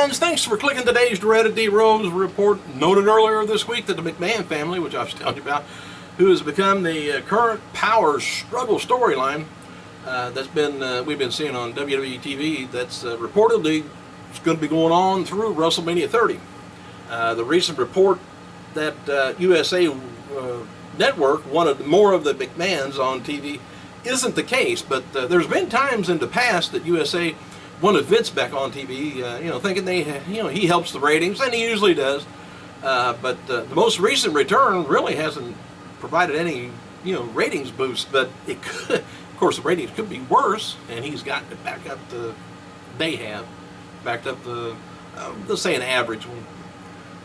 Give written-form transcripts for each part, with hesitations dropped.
friends, thanks for clicking today's Dreaded D. Rose report. Noted earlier this week that the McMahon family, which I was telling you about, who has become the current power struggle storyline we've been seeing on WWE TV, that's reportedly going to be going on through WrestleMania 30. The recent report that USA Network wanted more of the McMahons on TV isn't the case, but there's been times in the past that USA wanted Vince back on TV, thinking he helps the ratings, and he usually does. But the most recent return really hasn't provided any, ratings boost. But it could, of course, the ratings could be worse, and he's gotten it back up to, backed up the, let's say an average one.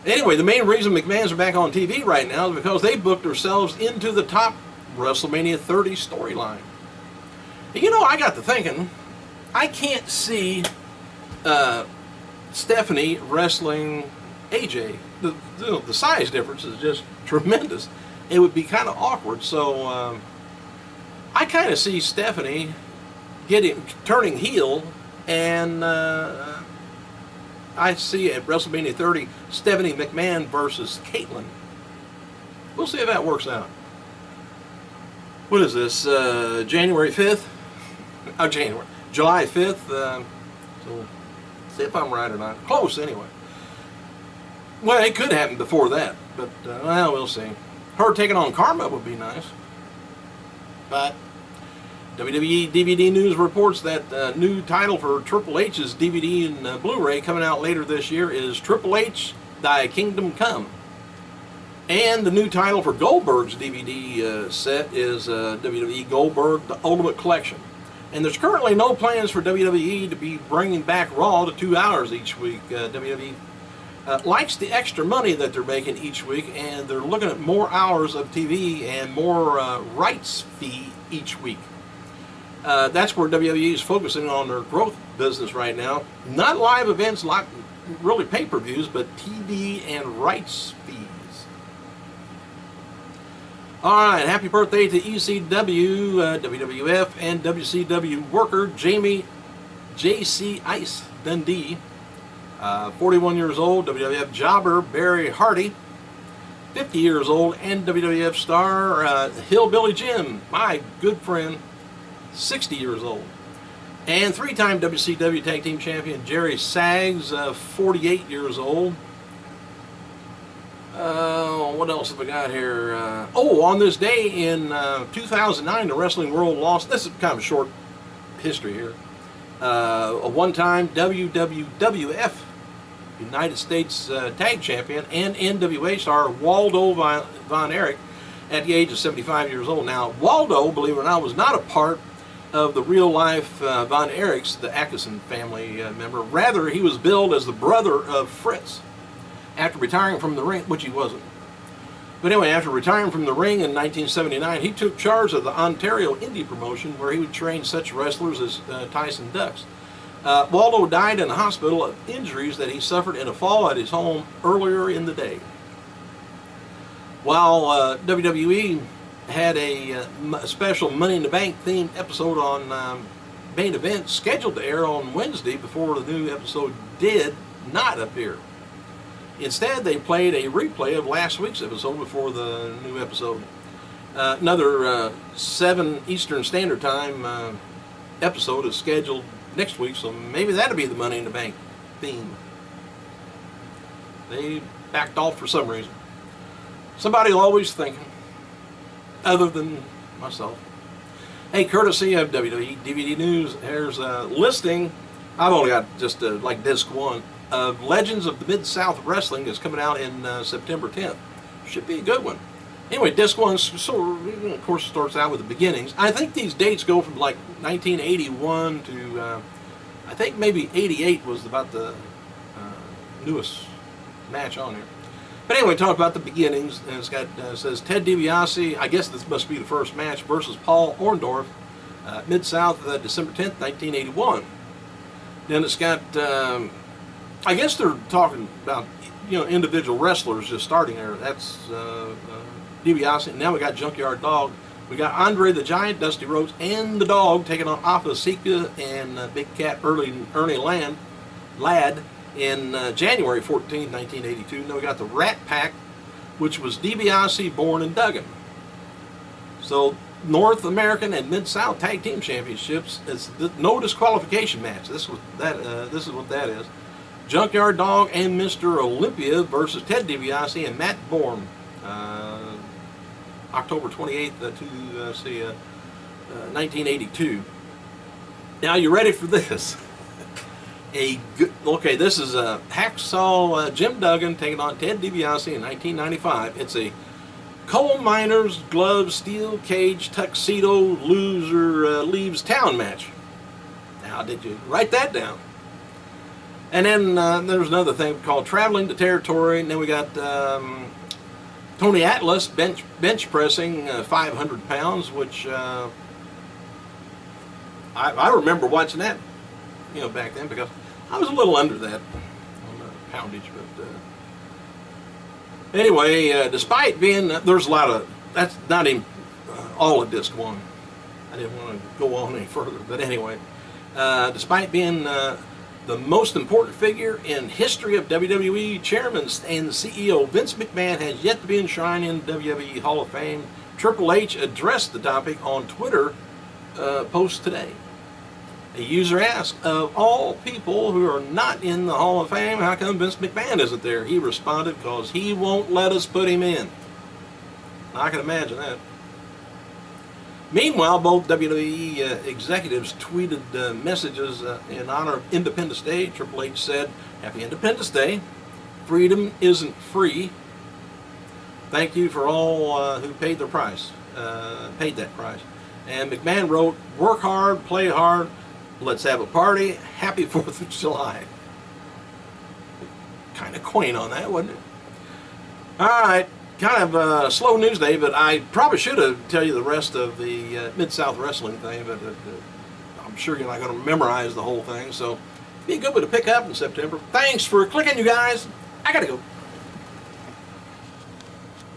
Anyway, the main reason McMahons are back on TV right now is because they booked themselves into the top WrestleMania 30 storyline. I got to thinking, I can't see Stephanie wrestling AJ. The size difference is just tremendous. It would be kind of awkward. So I kind of see Stephanie turning heel, and I see at WrestleMania 30 Stephanie McMahon versus Caitlyn. We'll see if that works out. What is this? January 5th? July 5th. So see if I'm right or not. Close anyway. Well, it could happen before that, but we'll see. Her taking on Karma would be nice. But WWE DVD News reports that new title for Triple H's DVD and Blu-ray coming out later this year is Triple H, Thy Kingdom Come. And the new title for Goldberg's DVD set is WWE Goldberg, The Ultimate Collection. And there's currently no plans for WWE to be bringing back Raw to 2 hours each week. WWE likes the extra money that they're making each week, and they're looking at more hours of TV and more rights fee each week. That's where WWE is focusing on their growth business right now. Not live events like really pay-per-views, but TV and rights fees. Alright, happy birthday to ECW, WWF, and WCW worker Jamie J.C. Ice Dundee. 41 years old, WWF jobber Barry Hardy. 50 years old, and WWF star Hillbilly Jim, my good friend, 60 years old. And three-time WCW Tag Team Champion Jerry Saggs, 48 years old. What else have we got here? On this day in 2009, the wrestling world lost, this is kind of a short history here, a one-time WWF United States Tag Champion and NWA star Waldo Von Erich at the age of 75 years old. Now, Waldo, believe it or not, was not a part of the real-life Von Erichs, the Atkinson family member. Rather, he was billed as the brother of Fritz. After retiring from the ring, which he wasn't. But anyway, after retiring from the ring in 1979, he took charge of the Ontario indie promotion, where he would train such wrestlers as Tyson Ducks. Waldo died in a hospital of injuries that he suffered in a fall at his home earlier in the day. While WWE had a special Money in the Bank themed episode on main event scheduled to air on Wednesday before the new episode did not appear. Instead, they played a replay of last week's episode before the new episode. Another 7 Eastern Standard Time episode is scheduled next week, so maybe that'll be the Money in the Bank theme. They backed off for some reason. Somebody always thinking, other than myself. Hey, courtesy of WWE DVD News, here's a listing. I've only got just like disc 1 of Legends of the Mid-South Wrestling is coming out in September 10th. Should be a good one. Anyway, disc 1 of course starts out with the beginnings. I think these dates go from like 1981 to I think maybe 88 was about the newest match on here. But anyway, talk about the beginnings, and it's got says Ted DiBiase. I guess this must be the first match versus Paul Orndorff, Mid-South, December 10th, 1981. Then it's got I guess they're talking about individual wrestlers just starting there. That's DiBiase. Now we got Junkyard Dog. We got Andre the Giant, Dusty Rhodes, and the Dog taking on Alpha Sika and Big Cat Ernie Ladd in January 14, 1982. Then we got the Rat Pack, which was DiBiase, Bourne, and Duggan. So North American and Mid-South Tag Team Championships. It's no disqualification match. This is what that is. Junkyard Dog and Mr. Olympia versus Ted DiBiase and Matt Bourne. October 28th, 1982. Now you ready for this? Okay, this is Hacksaw Jim Duggan taking on Ted DiBiase in 1995. It's a coal miners, gloves, steel cage, tuxedo, loser leaves town match. Now, did you write that down? And then there's another thing called Traveling to Territory, and then we got Tony Atlas bench pressing 500 pounds, which I remember watching that, back then, because I was a little under that on the poundage. But anyway, despite being, there's a lot of, that's not even all of disc one. I didn't want to go on any further, but anyway, despite being the most important figure in history of WWE, Chairman and CEO Vince McMahon has yet to be enshrined in WWE Hall of Fame. Triple H addressed the topic on Twitter post today. A user asked, of all people who are not in the Hall of Fame, how come Vince McMahon isn't there? He responded, because he won't let us put him in. I can imagine that. Meanwhile, both WWE executives tweeted messages in honor of Independence Day. Triple H said, "Happy Independence Day. Freedom isn't free. Thank you for all who paid their price, paid that price." And McMahon wrote, "Work hard, play hard, let's have a party. Happy 4th of July." Kind of quaint on that, wasn't it? All right. Kind of a slow news day, but I probably should have tell you the rest of the Mid-South Wrestling thing, but I'm sure you're not going to memorize the whole thing, so be a good one to pick up in September. Thanks for clicking, you guys. I got to go.